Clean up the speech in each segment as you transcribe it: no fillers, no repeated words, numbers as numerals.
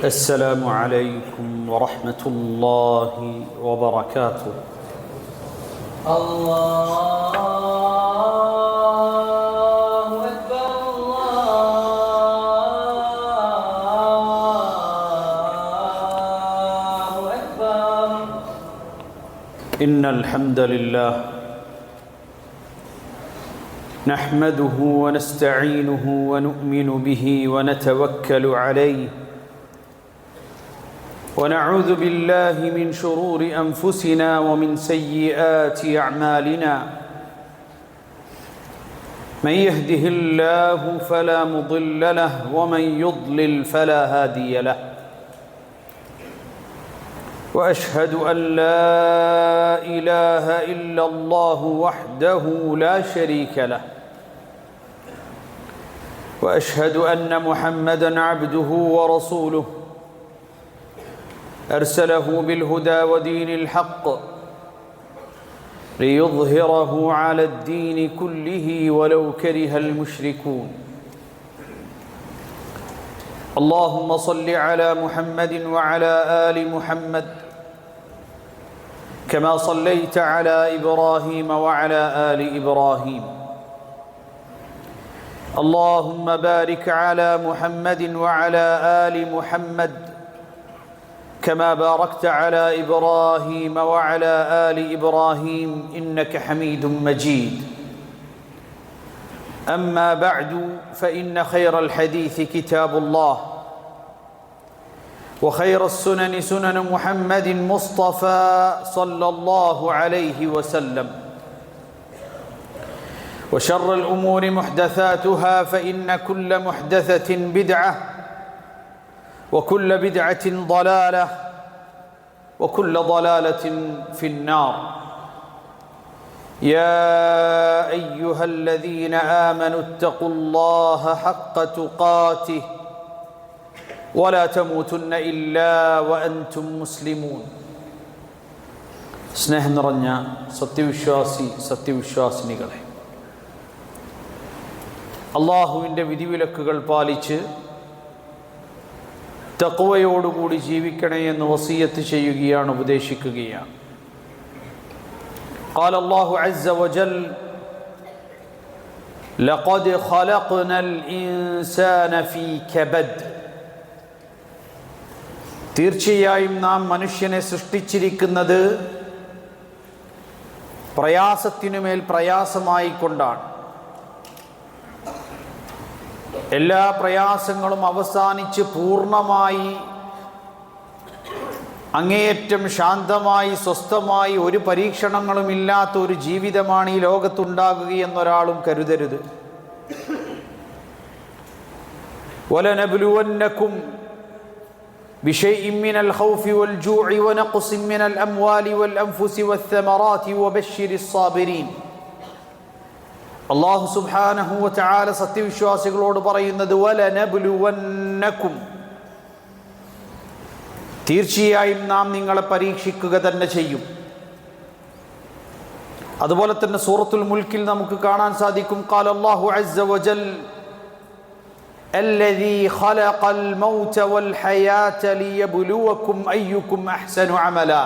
السلام عليكم ورحمة الله وبركاته. الله أكبر الله أكبر. إن الحمد لله نحمده ونستعينه ونؤمن به ونتوكل عليه ونعوذ بالله من شرور أنفسنا ومن سيئات أعمالنا. من يهده الله فلا مضل له ومن يضلل فلا هادي له. وأشهد أن لا إله إلا الله وحده لا شريك له. وأشهد أن محمدًا عبده ورسوله أرسله بالهدى ودين الحق ليظهره على الدين كله ولو كره المشركون. اللهم صل على محمد وعلى آل محمد كما صليت على إبراهيم وعلى آل إبراهيم. اللهم بارك على محمد وعلى آل محمد كما باركت على إبراهيم وعلى آل إبراهيم إنك حميد مجيد. أما بعد فإن خير الحديث كتاب الله وخير السنن سنن محمد مصطفى صلى الله عليه وسلم وشر الأمور محدثاتها فإن كل محدثة بدعة وكل بدعة ضلالة وكل ضلالة في النار. يا أيها الذين آمنوا اتقوا الله حق تقاته ولا تموتن إلا وأنتم مسلمون. സ്നേഹം നിറഞ്ഞ സത്യവിശ്വാസിനികളെ, അള്ളാഹുവിൻ്റെ വിധിവിലക്കുകൾ പാലിച്ച് തഖ്വയോടുകൂടി ജീവിക്കണേ എന്ന് വസിയത്ത് ചെയ്യുകയാണ്, ഉപദേശിക്കുകയാണ്. قال الله عز وجل لقد خلقنا الإنسان في كبد. തീർച്ചയായും നാം മനുഷ്യനെ സൃഷ്ടിച്ചിരിക്കുന്നത് പ്രയാസത്തിനുമേൽ പ്രയാസമായിക്കൊണ്ടാണ്. എല്ലാ പ്രയാസങ്ങളും അവസാനിച്ച് പൂർണ്ണമായി അങ്ങേയറ്റം ശാന്തമായി സ്വസ്ഥമായി ഒരു പരീക്ഷണങ്ങളും ഇല്ലാത്ത ഒരു ജീവിതമാണ് ഈ ലോകത്തുണ്ടാകുകയെന്നൊരാളും കരുതരുത്. വലനബ്ലുവന്നകും ബിശൈഇൻ മിനൽ ഖൗഫി വൽ ജൂഇ വനഖ്സിൻ മിനൽ അംവാലി വൽ അൻഫുസി വസ്സമറാത്തി വബശ്ശിരിസ് സാബിരീൻ. അല്ലാഹു സുബ്ഹാനഹു വ തആല സത്യവിശ്വാസികളോട് പറയുന്നത് വലനബ്ലുവന്നകും, തീർച്ചയായും നാം നിങ്ങളെ പരീക്ഷിക്കുക തന്നെ ചെയ്യും. അതുപോലെ തന്നെ സൂറത്തുൽ മുൽക്കിൽ നമുക്ക് കാണാൻ സാധിക്കും, ഖാല അല്ലാഹു അസ്സ വജൽ അല്ലദീ ഖലഖൽ മൗത വൽ ഹയാത ലിയബ്ലുവകും അയ്യുകും അഹ്സനു അമലാ.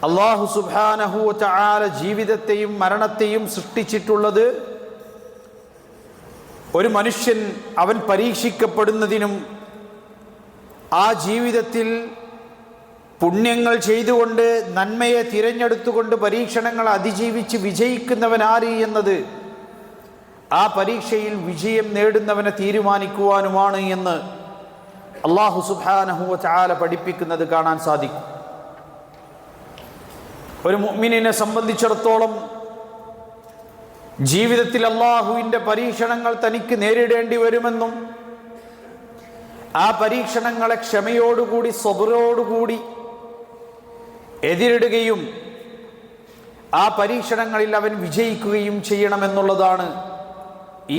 അല്ലാഹു സുബ്ഹാനഹു വ തആല ജീവിതത്തെയും മരണത്തെയും സൃഷ്ടിച്ചിട്ടുള്ളത് ഒരു മനുഷ്യൻ അവൻ പരീക്ഷിക്കപ്പെടുന്നതിനും ആ ജീവിതത്തിൽ പുണ്യങ്ങൾ ചെയ്തുകൊണ്ട് നന്മയെ തിരഞ്ഞെടുത്തുകൊണ്ട് പരീക്ഷണങ്ങൾ അതിജീവിച്ച് വിജയിക്കുന്നവൻ ആര് എന്നത് ആ പരീക്ഷയിൽ വിജയം നേടുന്നവനെ തീരുമാനിക്കുവാനുമാണ് എന്ന് അല്ലാഹു സുബ്ഹാനഹു വ തആല പഠിപ്പിക്കുന്നത് കാണാൻ സാധിക്കും. ഒരു മുഅ്മിനിനെ സംബന്ധിച്ചിടത്തോളം ജീവിതത്തിൽ അല്ലാഹുവിൻ്റെ പരീക്ഷണങ്ങൾ തനിക്ക് നേരിടേണ്ടി വരുമെന്നും ആ പരീക്ഷണങ്ങളെ ക്ഷമയോടുകൂടി സബ്റോടുകൂടി എതിരിടുകയും ആ പരീക്ഷണങ്ങളിൽ അവൻ വിജയിക്കുകയും ചെയ്യണമെന്നുള്ളതാണ്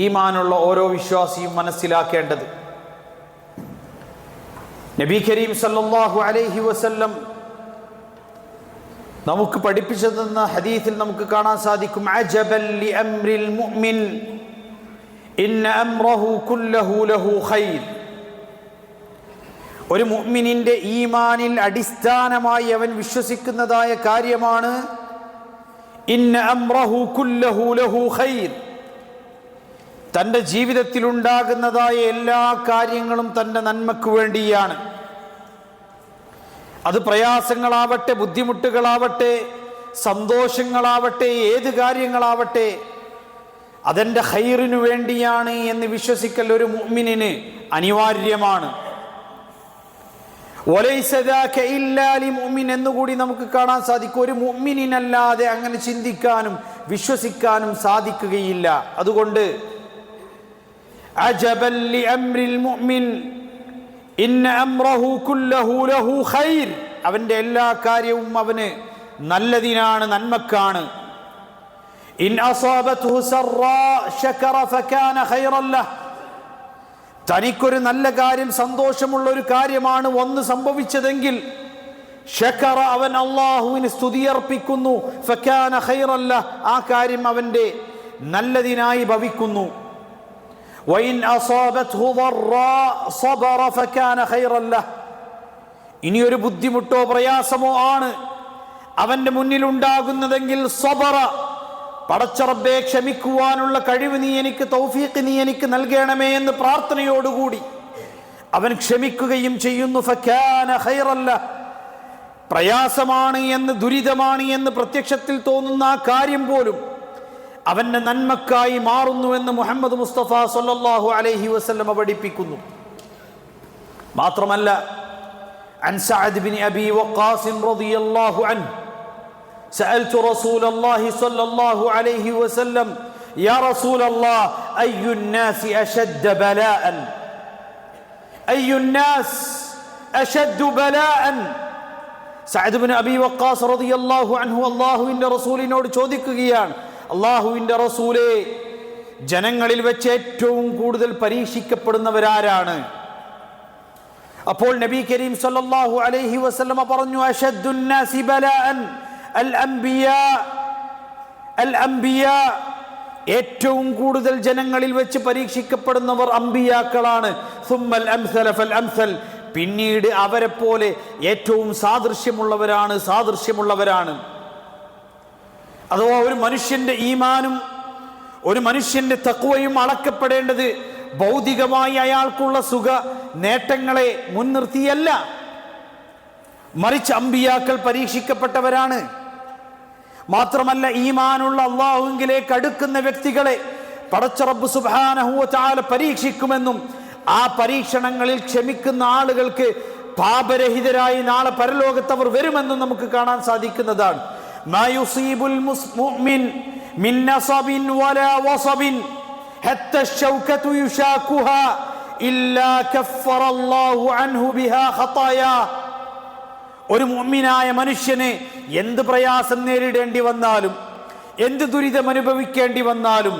ഈമാനുള്ള ഓരോ വിശ്വാസിയും മനസ്സിലാക്കേണ്ടത്. നബി കരീം സല്ലല്ലാഹു അലൈഹി വസല്ലം നമുക്ക് പഠിപ്പിച്ചു തന്ന ഹദീസിൽ നമുക്ക് കാണാൻ സാധിക്കും, അജബൽ ലി അംരിൽ മുഅ്മിൻ ഇന്ന അംറഹു കുല്ലഹു ലഹു ഖൈർ. ഒരു മുഅ്മിനിന്റെ ഈമാനിൽ അടിസ്ഥാനമായി അവൻ വിശ്വസിക്കുന്നതായ കാര്യമാണ് ഇന്ന അംറഹു കുല്ലഹു ലഹു ഖൈർ. തൻ്റെ ജീവിതത്തിലുണ്ടാകുന്നതായ എല്ലാ കാര്യങ്ങളും തൻ്റെ നന്മയ്ക്ക് വേണ്ടിയാണ്. അത് പ്രയാസങ്ങളാവട്ടെ, ബുദ്ധിമുട്ടുകളാവട്ടെ, സന്തോഷങ്ങളാവട്ടെ, ഏത് കാര്യങ്ങളാവട്ടെ, അതെൻ്റെ ഖൈറിനു വേണ്ടിയാണ് എന്ന് വിശ്വസിക്കൽ ഒരു മുഅ്മിനിന് അനിവാര്യമാണ്. വലൈസ ദാക ഇല്ലാ ലിമുഅ്മിൻ എന്നുകൂടി നമുക്ക് കാണാൻ സാധിക്കും. ഒരു മുഅ്മിനിനല്ലാതെ അങ്ങനെ ചിന്തിക്കാനും വിശ്വസിക്കാനും സാധിക്കുകയില്ല. അതുകൊണ്ട് അജബൻ ലിഅംരിൽ മുഅ്മിൻ ഇന്ന അംറഹു കുല്ലഹു ലഹു ഖൈർ. അവൻ്റെ എല്ലാ കാര്യവും അവന് നല്ലതിനാണ്, നന്മക്കാണ്. ഇൻ അസാബത്ഹു സറാ ശകറ ഫകാന ഖൈറൻ ലഹ്. തനിക്കൊരു നല്ല കാര്യം, സന്തോഷമുള്ള ഒരു കാര്യമാണ് ഒന്ന് സംഭവിച്ചതെങ്കിൽ ശകറ, അവൻ അല്ലാഹുവിന് സ്തുതിയർപ്പിക്കുന്നു. ഫകാന ഖൈറൻ ലഹ്, ആ കാര്യം അവൻ്റെ നല്ലതിനായി ഭവിക്കുന്നു. വഇൻ അസാബത്ഹു ضറാ സബറ ഫകാന ഖൈറൻ ലഹ്. ഇനിയൊരു ബുദ്ധിമുട്ടോ പ്രയാസമോ ആണ് അവൻ്റെ മുന്നിലുണ്ടാകുന്നതെങ്കിൽ സബറ, പടച്ച റബ്ബേ ക്ഷമിക്കുവാനുള്ള കഴിവ് നീ എനിക്ക്, തൗഫീഖ് നീ എനിക്ക് നൽകണമേ എന്ന് പ്രാർത്ഥനയോടുകൂടി അവൻ ക്ഷമിക്കുകയും ചെയ്യുന്നു. ഫകാന ഖൈറൻ ലഹ്. പ്രയാസമാണ് എന്ന്, ദുരിതമാണ് എന്ന് പ്രത്യക്ഷത്തിൽ തോന്നുന്ന ആ കാര്യം പോലും അവൻ്റെ നന്മക്കായി മാറുന്നുവെന്ന് മുഹമ്മദ് മുസ്തഫ സല്ലല്ലാഹു അലൈഹി വസല്ലം പഠിപ്പിക്കുന്നു. മാത്രമല്ല, عن سعد بن أبي وقاص رضي الله عنه سألت رسول الله صلى الله عليه وسلم يا رسول الله أي الناس أشد بلاء أي الناس أشد بلاء. സഅദ് ബിൻ അബി വഖാസ് റളിയല്ലാഹു അൻഹു അല്ലാഹുവിൻ്റെ റസൂലിനോട് ചോദിക്കുകയാണ്, അല്ലാഹുവിൻ്റെ റസൂലേ, ജനങ്ങളിൽ വെച്ച് ഏറ്റവും കൂടുതൽ പരീക്ഷിക്കപ്പെടുന്നവരാരാണ്? അപ്പോൾ നബി കരീം സല്ലല്ലാഹു അലൈഹി വസല്ലമ പറഞ്ഞു, അശദ്ദുന്നാസി ബലാഅൻ അൽ അംബിയാ. ഏറ്റവും കൂടുതൽ ജനങ്ങളിൽ വെച്ച് പരീക്ഷിക്കപ്പെടുന്നവർ അംബിയാക്കളാണ്. സുമ്മൽ അംസല ഫൽ അംസൽ. പിന്നീട് അവരെ പോലെ ഏറ്റവും സാദൃശ്യമുള്ളവരാണ്. അഥവാ ഒരു മനുഷ്യന്റെ ഈമാനും ഒരു മനുഷ്യന്റെ തഖ്വയും അളക്കപ്പെടേണ്ടത് ഭൗതികമായി അയാൾക്കുള്ള സുഖ നേട്ടങ്ങളെ മുൻനിർത്തിയല്ല, മറിച്ച് അമ്പിയാക്കൾ പരീക്ഷിക്കപ്പെട്ടവരാണ്. മാത്രമല്ല, ഈമാനുള്ള അല്ലാഹുവിലേക്ക് അടുക്കുന്ന വ്യക്തികളെ പടച്ച റബ്ബ് സുബ്ഹാനഹു വ തആല പരീക്ഷിക്കുമെന്നും ആ പരീക്ഷണങ്ങളിൽ ക്ഷമിക്കുന്ന ആളുകൾക്ക് പാപരഹിതരായി നാളെ പരലോകത്തവർ വരുമെന്നും നമുക്ക് കാണാൻ സാധിക്കുന്നതാണ്. മാ യുസീബുൽ മുഅ്മിൻ മിൻ നസബിൻ വലാ വസബിൻ ഹത്ത ശൗകതു യുശാകുഹാ ഇല്ലാ കഫറല്ലാഹു അൻഹു ബിഹാ ഖതായാ. ഒരു മുഅ്മിനായ മനുഷ്യന് എന്ത് പ്രയാസം നേരിടേണ്ടി വന്നാലും, എന്ത് ദുരിതം അനുഭവിക്കേണ്ടി വന്നാലും,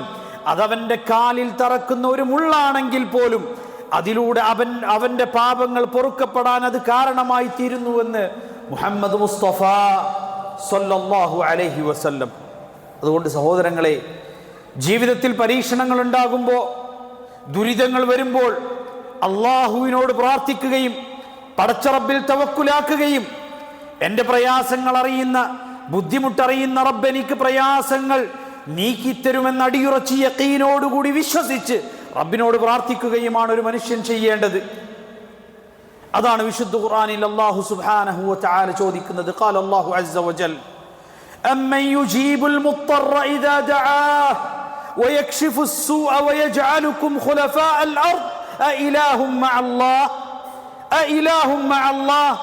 അതവന്റെ കാലിൽ തറക്കുന്ന ഒരു മുള്ളാണെങ്കിൽ പോലും അതിലൂടെ അവന്റെ പാപങ്ങൾ പൊറുക്കപ്പെടാൻ അത് കാരണമായി തീരുന്നുവെന്ന് മുഹമ്മദ് മുസ്തഫ സല്ലല്ലാഹു അലൈഹി വസല്ലം. അതുകൊണ്ട് സഹോദരങ്ങളെ, ജീവിതത്തിൽ പരീക്ഷണങ്ങൾ ഉണ്ടാകുമ്പോൾ, ദുരിതങ്ങൾ വരുമ്പോൾ അള്ളാഹുവിനോട് പ്രാർത്ഥിക്കുകയും പടച്ച റബ്ബിൽ തവക്കുലാക്കുകയും എൻ്റെ പ്രയാസങ്ങൾ അറിയുന്ന, ബുദ്ധിമുട്ടറിയുന്ന റബ്ബ് എനിക്ക് പ്രയാസങ്ങൾ നീക്കിത്തരുമെന്ന് അടിയുറച്ച് യഖീനോടുകൂടി വിശ്വസിച്ച് റബ്ബിനോട് പ്രാർത്ഥിക്കുകയുമാണ് ഒരു മനുഷ്യൻ ചെയ്യേണ്ടത്. അതാണ് വിശുദ്ധ ഖുർആനിൽ അല്ലാഹു സുബ്ഹാനഹു വ തആല ചോദിക്കുന്നത്. ഖാല അല്ലാഹു അസ്സ വജൽ അമ്മൻ യുജീബുൽ മുത്തറ ഇദാ ദആഹ് വയക്ഷിഫു السൂഅ വയജ്അലുകും ഖുലഫാഅൽ അർദ് അഇലാഹും മഅല്ലാഹ്.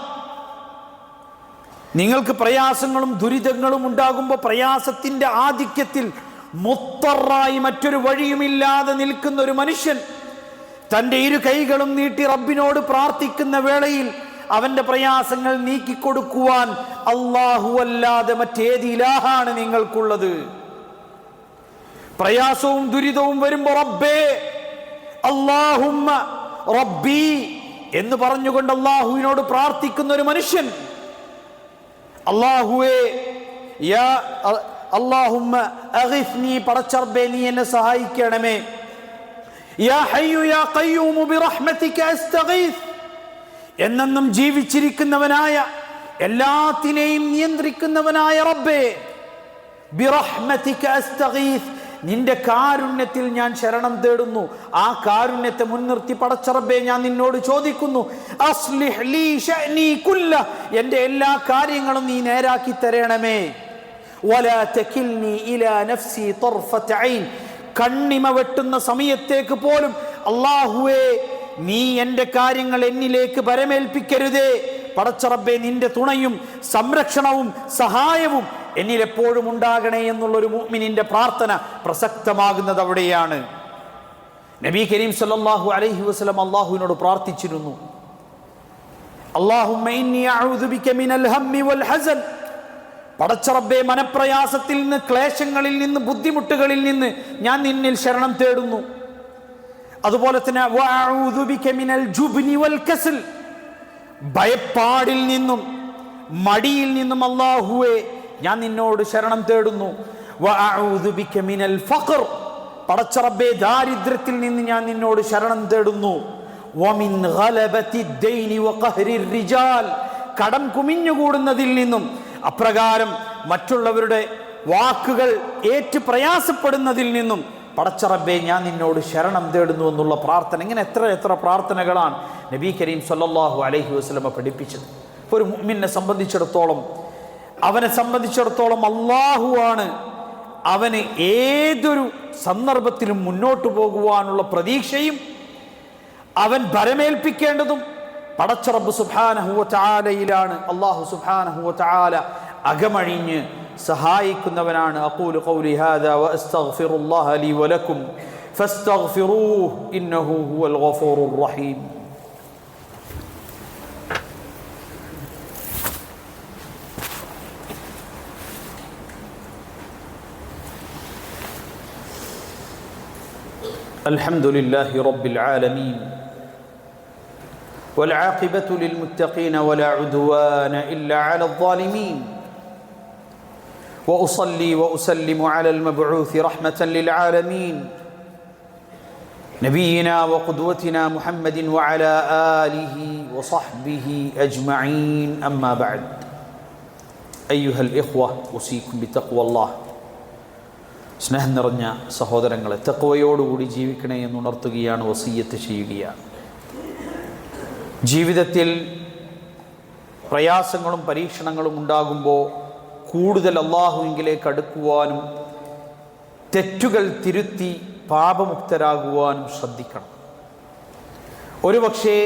നിങ്ങൾക്ക് പ്രയാസങ്ങളും ദുരിതങ്ങളും ഉണ്ടാകുമ്പോൾ പ്രയാസത്തിന്റെ ആധിക്യത്തിൽ മുത്തറായി മറ്റൊരു വഴിയുമില്ലാതെ നിൽക്കുന്ന ഒരു മനുഷ്യൻ തൻ്റെ ഇരു കൈകളും നീട്ടി റബ്ബിനോട് പ്രാർത്ഥിക്കുന്ന വേളയിൽ അവന്റെ പ്രയാസങ്ങൾ നീക്കിക്കൊടുക്കുവാൻ അല്ലാഹു അല്ലാതെ മറ്റേത് ഇലാഹാണ് നിങ്ങൾക്കുള്ളത്? പ്രയാസവും ദുരിതവും വരുമ്പോൾ റബ്ബേ, അല്ലാഹുമ്മ റബ്ബി എന്ന് പറഞ്ഞുകൊണ്ട് അല്ലാഹുവിനോട് പ്രാർത്ഥിക്കുന്ന ഒരു മനുഷ്യൻ, അല്ലാഹുവേ, യാ അല്ലാഹുമ്മ അഗ്ഫ്നി, പടച്ചറബ്ബേ നീ എന്നെ സഹായിക്കണമേ. യാ ഹയ്യു യാ ഖയ്യൂമു ബിറഹ്മതിക അസ്തഗീസ്, എന്നെന്നും ജീവിച്ചിരിക്കുന്നവനായ, എല്ലാത്തിനെയും നിയന്ത്രിക്കുന്നവനായ റബ്ബേ, ബിറഹ്മതിക അസ്തഗീസ്, നിന്റെ കാരുണ്യത്തിൽ ഞാൻ ശരണം തേടുന്നു. ആ കാരുണ്യത്തെ മുൻനിർത്തി പടച്ച റബ്ബേ ഞാൻ നിന്നോട് ചോദിക്കുന്നു, അസ്ലിഹ് ലീ ശഅനി കുല്ല, എൻ്റെ എല്ലാ കാര്യങ്ങളും നീ നേരാക്കി തരണമേ. വലാ തകിൽനി ഇലാ നഫ്സി തർഫത ഐൻ, കണ്ണിമ വെട്ടുന്ന സമയത്തേക്ക് പോലും അല്ലാഹുവേ നീ എൻ്റെ കാര്യങ്ങൾ എന്നിലേക്ക് പരമേൽപ്പിക്കരുതേ. പടച്ച റബ്ബേ, നിന്റെ തുണയും സംരക്ഷണവും സഹായവും എന്നിൽ എപ്പോഴും ഉണ്ടാകണേ എന്നുള്ളൊരു മുഅ്മിനിന്റെ പ്രാർത്ഥന പ്രസക്തമാകുന്നത് അവിടെയാണ്. നബി കരീം സല്ലല്ലാഹു അലൈഹി വസല്ലം അല്ലാഹുവിനോട് പ്രാർത്ഥിച്ചിരുന്നു, അല്ലാഹുമ്മ ഇന്നി അഊദു ബിക മിനൽ ഹമ്മി വൽ ഹസൻ, പടച്ച റബ്ബേ മനപ്രയാസത്തിൽ നിന്ന്, ക്ലേശങ്ങളിൽ നിന്ന്, ബുദ്ധിമുട്ടുകളിൽ നിന്ന് ഞാൻ നിന്നിൽ ശരണം തേടുന്നു. അതുപോലെ തന്നെ വഅഊദു ബിക മിനൽ ജുബ്നി വൽ കസൽ, ഭയപ്പാടിൽ നിന്നും മടിയിൽ നിന്നും അല്ലാഹുവേ ഞാൻ നിന്നോട് ശരണം തേടുന്നു. വഅഊദു ബിക മിനൽ ഫഖർ, പടച്ച റബ്ബേ ദാരിദ്ര്യത്തിൽ നിന്ന് ഞാൻ നിന്നോട് ശരണം തേടുന്നു. വമിൻ ഗലബതി ദൈനി വഖഹരി റിജാൽ, കടം കുമിഞ്ഞുകൂടുന്നതിൽ നിന്നും അപ്രകാരം മറ്റുള്ളവരുടെ വാക്കുകൾ ഏറ്റു പ്രയാസപ്പെടുന്നതിൽ നിന്നും പടച്ച റബ്ബേ ഞാൻ നിന്നോട് ശരണം തേടുന്നു എന്നുള്ള പ്രാർത്ഥന. ഇങ്ങനെ എത്ര എത്ര പ്രാർത്ഥനകളാണ് നബി കരീം സല്ലല്ലാഹു അലൈഹി വസല്ലമ പഠിപ്പിച്ചത്. ഒരു മുഅ്മിനെ സംബന്ധിച്ചിടത്തോളം, അവനെ സംബന്ധിച്ചിടത്തോളം അല്ലാഹുവാണ് അവന് ഏതൊരു സന്ദർഭത്തിലും മുന്നോട്ട് പോകുവാനുള്ള പ്രതീക്ഷയും അവൻ ഭരമേൽപ്പിക്കേണ്ടതും പടച്ച റബ്ബ് സുബ്ഹാനഹു വ തആലയിലാണ്. അല്ലാഹു സുബ്ഹാനഹു വ തആല അകമഴിഞ്ഞ് സഹായിക്കുന്നവനാണ്. അഖൂലു ഖൗലി ഹാദാ വ അസ്തഗ്ഫിറുല്ലാഹ ലീ വലക്കും ഫസ്തഗ്ഫിറൂഹു ഇന്നഹു ഹുവൽ ഗഫൂറുർ റഹീം. الحمدلله رب العالمين والعاقبة للمتقين ولا عدوان إلا على الظالمين وأصلي وأسلم على المبعوث رحمة للعالمين نبينا وقدوتنا محمد وعلى آله وصحبه أجمعين أما بعد أيها الإخوة أوصيكم بتقوى الله. സ്നേഹം നിറഞ്ഞ സഹോദരങ്ങളെ, തഖ്വയോടുകൂടി ജീവിക്കണേ എന്നുണർത്തുകയാണ്, വസിയ്യത്ത് ചെയ്യുകയാണ്. ജീവിതത്തിൽ പ്രയാസങ്ങളും പരീക്ഷണങ്ങളും ഉണ്ടാകുമ്പോൾ കൂടുതൽ അല്ലാഹുവിലേക്ക് അടുക്കുവാനും തെറ്റുകൾ തിരുത്തി പാപമുക്തരാകുവാനും ശ്രദ്ധിക്കണം. ഒരുപക്ഷേ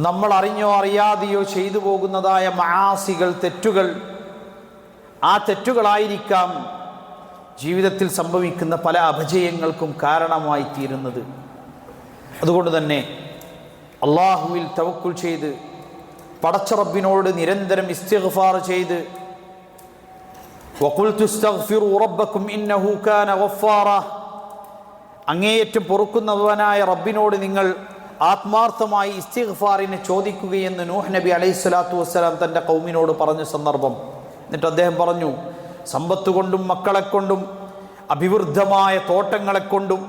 നമ്മൾ അറിഞ്ഞോ അറിയാതെയോ ചെയ്തു പോകുന്നതായ മആസികൾ, തെറ്റുകൾ, ആ തെറ്റുകളായിരിക്കാം ജീവിതത്തിൽ സംഭവിക്കുന്ന പല അപജയങ്ങൾക്കും കാരണമായി തീരുന്നത്. അതുകൊണ്ട് തന്നെ അല്ലാഹുവിൽ തവക്കുൽ ചെയ്ത് പടച്ച റബ്ബിനോട് നിരന്തരം ഇസ്തിഗ്ഫാർ ചെയ്ത് വഖുൽതു ഇസ്തഗ്ഫിറു റബ്ബക്കും ഇന്നഹു കാന ഗഫാറ, അങ്ങേയറ്റം പൊറുക്കുന്നവനായ റബ്ബിനോട് നിങ്ങൾ ആത്മാർത്ഥമായി ഇസ്തിഗ്ഫാറിനെ ചോദിക്കുകയെന്ന് നൂഹ് നബി അലൈഹിസ്സലാത്തു വസ്സലാം തൻ്റെ ഖൗമിനോട് പറഞ്ഞ സന്ദർഭം. എന്നിട്ട് അദ്ദേഹം പറഞ്ഞു, സമ്പത്ത് കൊണ്ടും മക്കളെക്കൊണ്ടും അഭിവൃദ്ധമായ തോട്ടങ്ങളെക്കൊണ്ടും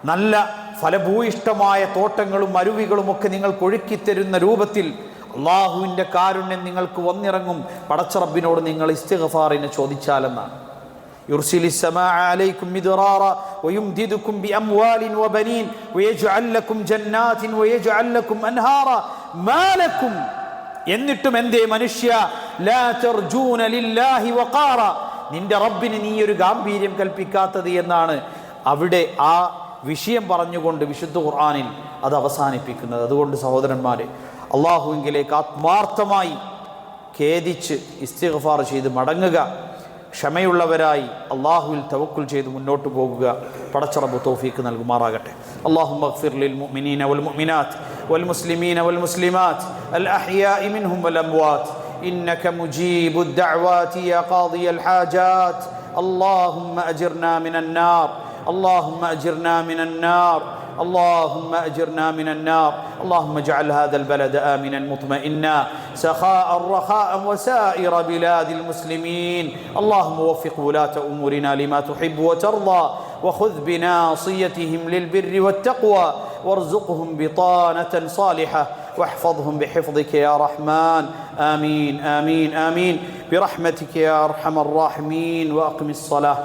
നല്ല ഫലഭൂയിഷ്ടമായ തോട്ടങ്ങളും അരുവികളുമൊക്കെ നിങ്ങൾ കൊഴുക്കിത്തരുന്ന രൂപത്തിൽ അള്ളാഹുവിൻ്റെ കാരുണ്യം നിങ്ങൾക്ക് വന്നിറങ്ങും പടച്ച റബ്ബിനോട് നിങ്ങൾ ഇസ്തിഗ്ഫാറിനെ ചോദിച്ചാലെന്നാണ്. യുർസിലിസ് സമാഅ അലൈക്കും മിദ്റാറ വയുംദിദുക്കും ബിഅംവാലിൻ വബനീൻ വയജ്അൽ ലക്കും ജന്നാത്തിൻ വയജ്അൽ ലക്കും അൻഹാറ മാ ലക്കും, എന്നിട്ടും എന്തേ മനുഷ്യ ലാ തർജൂന ലില്ലാഹി വഖാറ, നിന്റെ റബ്ബിന് നീ ഒരു ഗാംഭീര്യം കൽപ്പിക്കാത്തത് എന്നാണ് അവിടെ ആ വിഷയം പറഞ്ഞുകൊണ്ട് വിശുദ്ധ ഖുർആനിൽ അത് അവസാനിപ്പിക്കുന്നത്. അതുകൊണ്ട് സഹോദരന്മാരെ, അള്ളാഹുവിലേക്ക് ആത്മാർത്ഥമായി ഖേദിച്ച് ഇസ്തിഗ്ഫാർ ചെയ്ത് മടങ്ങുക, ക്ഷമയുള്ളവരായി അള്ളാഹുവിൽ തവക്കുൽ ചെയ്ത് മുന്നോട്ട് പോകുക. പടച്ച റബ്ബ് തൗഫീഖ് നൽകുമാറാകട്ടെ. അല്ലാഹുമ്മ ഗ്ഫിർ ലിൽ മുഅ്മിനീന വൽ മുഅ്മിനാത്ത് വൽ മുസ്ലിമീന വൽ മുസ്ലിമാത്ത് അൽ അഹ്യാഇ മിൻഹും വൽ അംവാത്ത് ഇന്നക മുജീബുദ് ദഅവാതി യാ ഖാദിയൽ ഹാജാത്ത്. اللهم أجرنا من النار، اللهم أجرنا من النار، اللهم أجرنا من النار. اللهم اجعل هذا البلد آمنا مطمئنا سخاء رخاء وسائر بلاد المسلمين. اللهم وفق ولاة أمورنا لما تحب وترضى، وخذ بناصيتهم للبر والتقوى وارزقهم بطانة صالحة واحفظهم بحفظك يا رحمن. آمين آمين آمين برحمتك يا أرحم الراحمين. وأقم الصلاة.